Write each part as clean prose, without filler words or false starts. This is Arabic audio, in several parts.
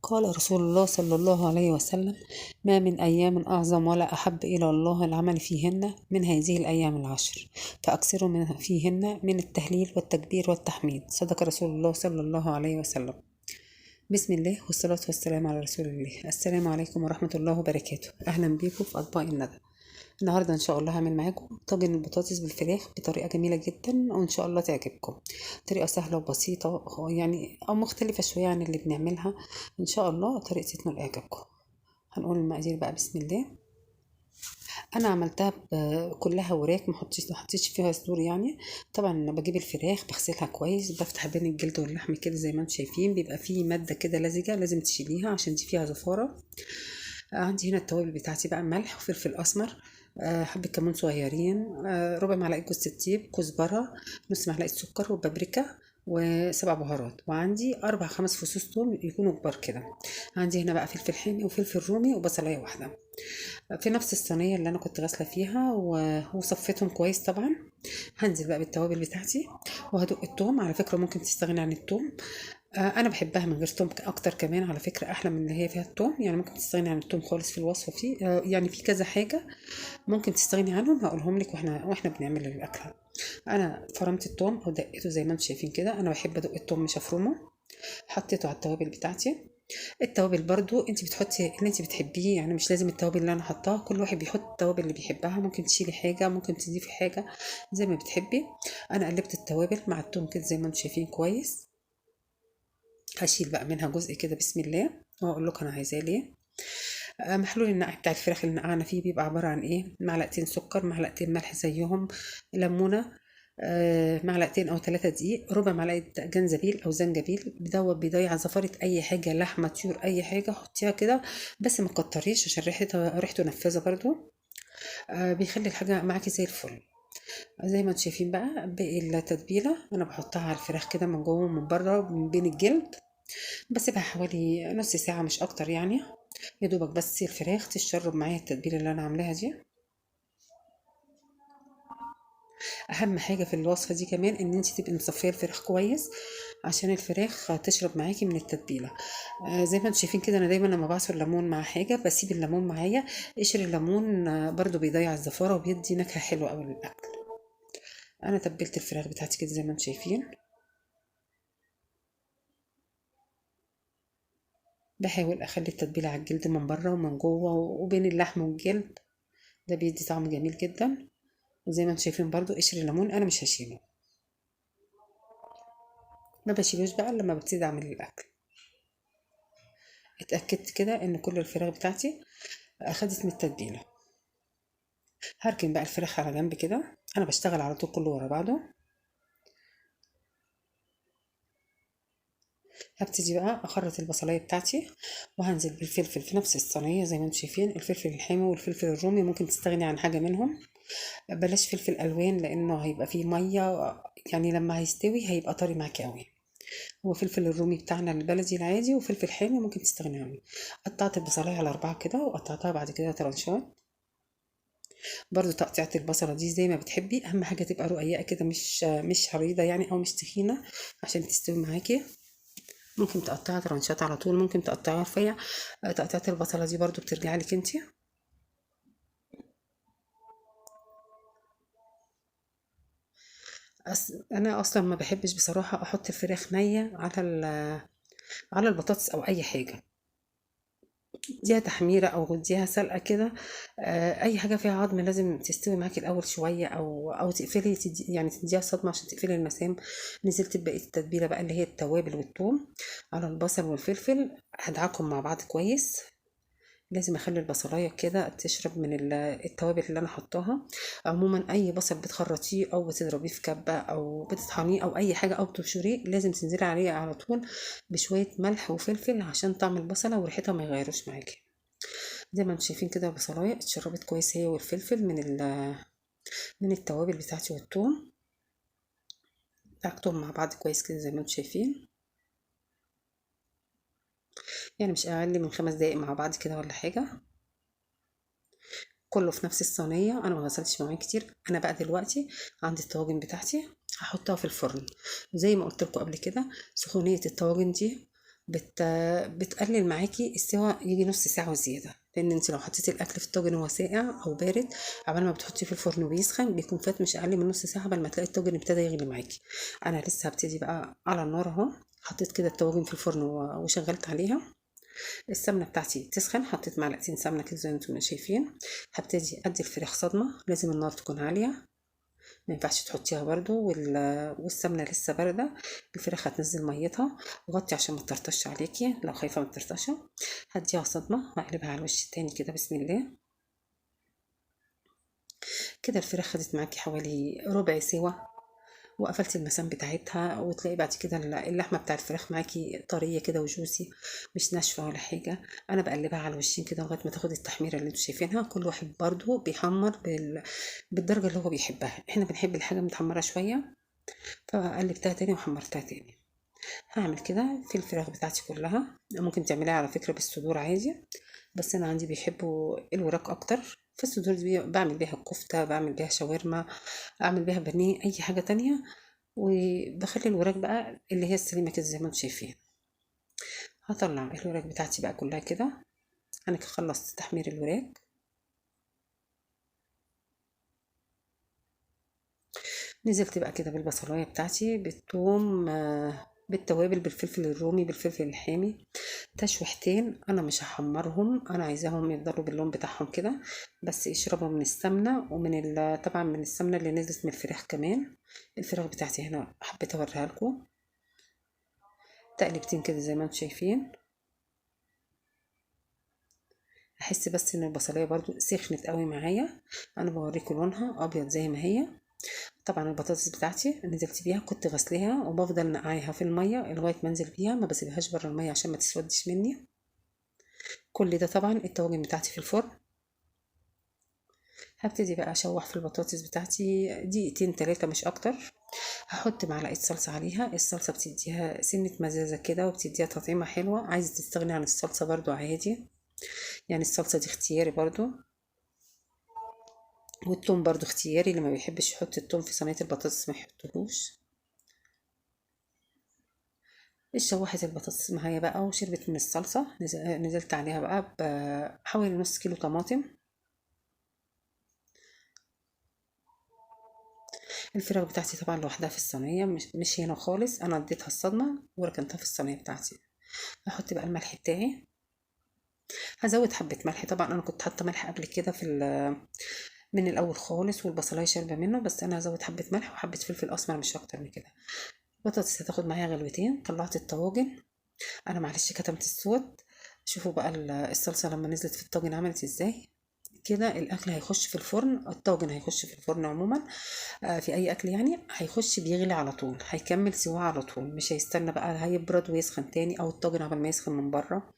قال رسول الله صلى الله عليه وسلم: ما من أيام أعظم ولا أحب إلى الله العمل فيهن من هذه الأيام العشر، فأكثروا فيهن من التهليل والتكبير والتحميد. صدق رسول الله صلى الله عليه وسلم. بسم الله والصلاة والسلام على رسول الله. السلام عليكم ورحمة الله وبركاته. أهلا بيكم في أطباق الندى. النهاردة إن شاء الله هعمل معاكم طاجن البطاطس بالفراخ بطريقة جميلة جدا، وإن شاء الله تعجبكم. طريقة سهلة وبسيطة يعني أو مختلفة شوية عن اللي بنعملها. إن شاء الله طريقتي تنول إعجابكم. هنقول المقادير بقى. بسم الله. أنا عملتها كلها وراك، ما حطيتش فيها صدور يعني. طبعا أنا بجيب الفراخ بغسلها كويس، بفتح بين الجلد واللحم كده زي ما انتم شايفين، بيبقى فيه مادة كده لزجة لازم تشيليها عشان دي فيها زفارة. عندي هنا التوابل بتاعتي بقى: ملح وفلفل اسمر، حبة كمون صغيرين، ربع معلقة جوز الطيب، كزبرة، نص معلقة سكر، وبابريكا، وسبع بهارات. وعندي 4 5 فصوص توم يكونوا كبار كده. عندي هنا بقى فلفل حامي وفلفل رومي وبصلاية واحدة. في نفس الصينية اللي أنا كنت غاسلة فيها وصفيتهم كويس طبعا. هنزل بقى بالتوابل بتاعتي وهدوق التوم. على فكرة ممكن تستغني عن التوم، انا بحبها من غير توم اكتر كمان، على فكره احلى من اللي هي فيها التوم. يعني ممكن تستغني عن التوم خالص في الوصفه. في يعني في كذا حاجه ممكن تستغني عنهم، هقولهم لك واحنا بنعمل الاكله. انا فرمت التوم او دقيته زي ما انتم شايفين كده. انا بحب ادق التوم مش افرمه. حطيته على التوابل بتاعتي. التوابل برضو انت بتحطي اللي انت بتحبيه، يعني مش لازم التوابل اللي انا حطاها. كل واحد بيحط التوابل اللي بيحبها، ممكن تشيلي حاجه ممكن تضيفي حاجه زي ما بتحبي. انا قلبت التوابل مع التوم كده زي ما انتم شايفين كويس. هشيل بقى منها جزء كده بسم الله، واقول لكم انا عايزاه ليه. محلول النقع بتاع الفراخ اللي نقعنا فيه بيبقى عباره عن ايه: معلقتين سكر، معلقتين ملح زيهم، ليمونه، معلقتين او 3 دقيق، ربع معلقه جنزبيل او زنجبيل. بدوت بيضيع زفاره اي حاجه، لحمه، طيور، اي حاجه حطيها كده، بس ما تكتريش عشان ريحته نفاذه برضو. بيخلي الحاجه معاكي زي الفل. زي ما انتم شايفين بقى باقي التتبيله انا بحطها على الفراخ كده من جوه ومن بره من بين الجلد. بسيبها حوالي نص ساعة مش اكتر يعني، يا دوبك بس الفراخ تشرب معايا التتبيله اللي انا عاملاها دي. اهم حاجه في الوصفه دي كمان ان انت تبقي مصفيه الفراخ كويس عشان الفراخ تشرب معاكي من التتبيله. زي ما انتم شايفين كده، انا دايما لما بعصر ليمون مع حاجه بسيب الليمون معايا. قشر الليمون برضو بيضيع الزفاره وبيدي نكهه حلوه قوي للاكل. انا تبلت الفراخ بتاعتي كده زي ما انتم شايفين. بحاول اخلي التتبيله على الجلد من بره ومن جوه وبين اللحم والجلد. ده بيدي طعم جميل جدا. وزي ما انتم شايفين برضو قشر الليمون انا مش هشيله، ما بشيلوش بقى لما ببتدي اعمل الاكل. اتاكدت كده ان كل الفراخ بتاعتي اخدت من التتبيله. هركن بقى الفراخ على جنب كده. انا بشتغل على طول كله ورا بعضه. هبتدي بقى اخرط البصلايه بتاعتي وهنزل بالفلفل في نفس الصينيه زي ما انتم شايفين. الفلفل الحامي والفلفل الرومي ممكن تستغني عن حاجه منهم. بلاش فلفل الوان لانه هيبقى فيه ميه، يعني لما هيستوي هيبقى طري معاكي قوي. هو فلفل الرومي بتاعنا البلدي العادي، وفلفل حامي ممكن تستغني عنه. قطعت البصلايه على 4 كده وقطعتها بعد كده ترانشات. برضو تقطيعة البصلة دي زي ما بتحبي، اهم حاجة تبقى رقيقة كده، مش عريضة يعني او مش تخينة عشان تستوي معاكي. ممكن تقطعها ترانشات على طول، ممكن تقطعها رفيع. تقطيعة البصلة دي برضو بترجع لك انتي. انا اصلا ما بحبش بصراحة احط الفراخ نية على البطاطس او اي حاجة. اديها تحميرة او اديها سلقة كده. اي حاجة فيها عظم لازم تستوي معاكي الاول شوية، او تقفلي يعني تديها صدمة عشان تقفلي المسام. نزلت ببقية التتبيلة بقى اللي هي التوابل والثوم على البصل والفلفل، هدعكم مع بعض كويس. لازم اخلي البصلايه كده تشرب من التوابل اللي انا حطاها. عموما اي بصل بتخرطيه او بتضربيه في كبه او بتطحنيه او اي حاجه او بتبشريه لازم تنزلي عليه على طول بشويه ملح وفلفل عشان طعم البصله وريحتها ما يغيروش معاكي. زي ما انتم شايفين كده البصلايه اتشربت كويس هي والفلفل من التوابل بتاعتي والثوم. دعكتهم مع بعض كويس كده زي ما انتم شايفين، يعني مش اقل من 5 دقايق مع بعض كده ولا حاجه. كله في نفس الصينيه. انا ما غسلتش مواعين كتير. انا بقى دلوقتي عندي الطواجن بتاعتي هحطها في الفرن. زي ما قلت لكم قبل كده، سخونيه الطواجن دي بتقلل معاكي السوا، يجي نص ساعة وزيادة، لان انت لو حطيتي الاكل في الطاجن وهو ساقع او بارد، عبال ما بتحطيه في الفرن وبيسخن بيكون فات مش اقل من نص ساعة، قبل ما تلاقي الطاجن ابتدى يغلي معاكي. انا لسه هبتدي بقى على النار اهو، حطيت كده الطواجن في الفرن وشغلت عليها. السمنه بتاعتي تسخن، حطيت معلقتين سمنه كده زي ما انتم شايفين. هبتدي ادي الفراخ صدمه، لازم النار تكون عاليه، ما ينفعش تحطيها برضو والسمنه لسه بارده. الفراخ هتنزل ميتها، غطي عشان ما تطرطش عليكي لو خايفه ما تطرطش. هديها صدمه واقلبها على الوش التاني كده بسم الله. كده الفراخ خدت معاكي حوالي ربع سوا، وقفلتي المسام بتاعتها، وتلاقي بعد كده اللحمه بتاع الفراخ معاكي طريه كده وجوسي، مش ناشفه ولا حاجه. انا بقلبها على الوشين كده لغايه ما تاخد التحميره اللي انتوا شايفينها. كل واحد برضو بيحمر بالدرجه اللي هو بيحبها، احنا بنحب الحاجه متحمره شويه، فقلبتها تاني وحمرتها تاني. هعمل كده في الفراخ بتاعتي كلها. ممكن تعمليها على فكره بالصدور عادي، بس انا عندي بيحبوا الوراك اكتر. فالصدور دي بعمل بيها الكفته، بعمل بيها شاورما، اعمل بيها بانيه، اي حاجه تانية. وبخلي الوراك بقى اللي هي السليمه كده زي ما انتم شايفين. هطلع الوراك بتاعتي بقى كلها كده. انا كده خلصت تحمير الوراك. نزلت بقى كده بالبصلايه بتاعتي، بالثوم، بالتوابل، بالفلفل الرومي، بالفلفل الحامي، تشويحتين. انا مش هحمرهم، انا عايزاهم يفضلوا باللون بتاعهم كده، بس يشربوا من السمنه طبعا من السمنه اللي نزلت من الفراخ كمان. الفراخ بتاعتي هنا حبيت اوريها لكم، تقلبتين كده زي ما انتم شايفين. احس بس ان البصليه برضو سخنت قوي معايا. انا بوريكم لونها ابيض زي ما هي. طبعا البطاطس بتاعتي نزلت بيها، كنت غسلها وبفضل نقعيها في الميه لغايه ما انزل بيها، ما بسيبهاش بره الميه عشان ما تسودش مني. كل ده طبعا الطواجن بتاعتي في الفرن. هبتدي بقى اشوح في البطاطس بتاعتي دقيقتين تلاتة مش اكتر. هحط معلقه صلصه عليها، الصلصه بتديها سنه مزازه كده وبتديها تطعيمه حلوه. عايزه تستغني عن الصلصه برضو عادي، يعني الصلصه دي اختياري برضو. والثوم برضو اختياري، اللي ما بيحبش يحط الثوم في صينيه البطاطس ما يحطهوش. اتشوحت البطاطس معايا بقى وشربت من الصلصه. نزلت عليها بقى بحوالي نص كيلو طماطم. الفراخ بتاعتي طبعا لوحدها في الصينيه، مش هنا خالص، انا اديتها الصدمه وركنتها في الصينيه بتاعتي. هحط بقى الملح بتاعي، هزود حبه ملح. طبعا انا كنت حاطه ملح قبل كده من الاول خالص، والبصلايه شاربه منه، بس انا هزود حبه ملح وحبه فلفل اسمر مش اكتر من كده. البطاطس هتاخد معايا غلوتين. طلعت الطواجن، انا معلش كتمت الصوت. شوفوا بقى الصلصه لما نزلت في الطاجن عملت ازاي. كده الاكل هيخش في الفرن، الطاجن هيخش في الفرن عموما. في اي اكل يعني هيخش بيغلي على طول، هيكمل سواه على طول، مش هيستنى بقى هيبرد ويسخن تاني او الطاجن قبل ما يسخن من بره.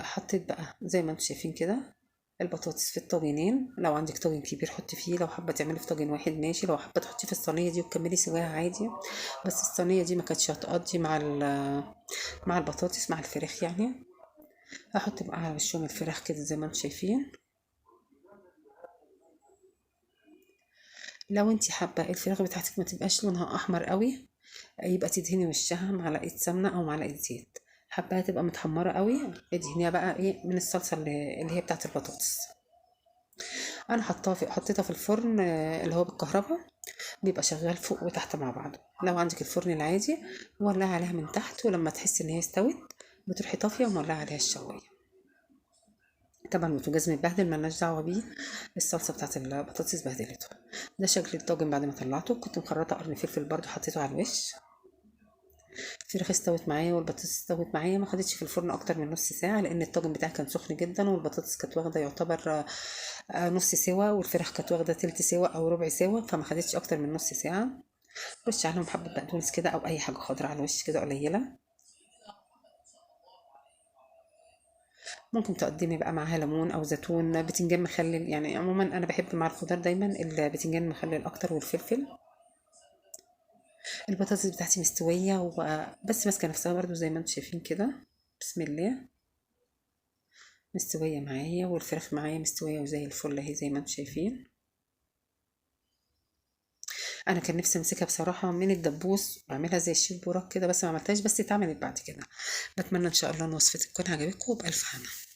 حطيت بقى زي ما انتم شايفين كده البطاطس في الطاجنين. لو عندك طاجن كبير حطي فيه، لو حابه تعملي في طاجن واحد ماشي، لو حابه تحطي في الصينيه دي وتكملي سواها عادي. بس الصينيه دي ما كانتش هتقضي مع البطاطس مع الفراخ يعني. هحط بقى على وشهم الفراخ كده زي ما انتم شايفين. لو انت حابه الفراخ بتاعتك ما تبقاش لونها احمر قوي، يبقى تدهني وشها معلقه سمنه او معلقه زيت. حباها تبقى متحمره قوي، ادهنيها بقى ايه من الصلصه اللي هي بتاعه البطاطس. انا حطيتها في الفرن اللي هو بالكهرباء، بيبقى شغال فوق وتحت مع بعضه. لو عندك الفرن العادي ولع عليها من تحت، ولما تحسي ان هي استوت بتروحي طافيه ومولعه عليها الشوايه. طبعا البوتاجاز متبهدل ملناش دعوه بيه، الصلصه بتاعت البطاطس بهدلته. ده شكل الطاجن بعد ما طلعته. كنت مخرطه قرن فلفل برضو حطيته على الوش. الفراخ استوت معايا والبطاطس استوت معايا، ما خدتش في الفرن اكتر من نص ساعه، لان الطاجن بتاعي كان سخن جدا، والبطاطس كانت واخده يعتبر نص سوا، والفراخ كانت واخده تلت سوا او ربع سوا، فما خدتش اكتر من نص ساعه. رش عليهم حبه بقدونس كده او اي حاجه خضراء على الوش كده قليله. ممكن تقدمي بقى معاها ليمون او زيتون، بتنجان مخلل. يعني عموما انا بحب مع الخضار دايما البتنجان المخلل اكتر والفلفل. البطاطس بتاعتي مستويه وبس ماسكه نفسها برضو زي ما انتم شايفين كده. بسم الله. مستويه معايا والفراخ معايا مستويه وزي الفل اهي زي ما انتم شايفين. انا كان نفسي امسكها بصراحه من الدبوس واعملها زي الشيف بوراك كده، بس ما عملتهاش، بس اتعملت بعد كده. بتمنى ان شاء الله ان وصفتي تكون عجبتكم، وبالف هنا.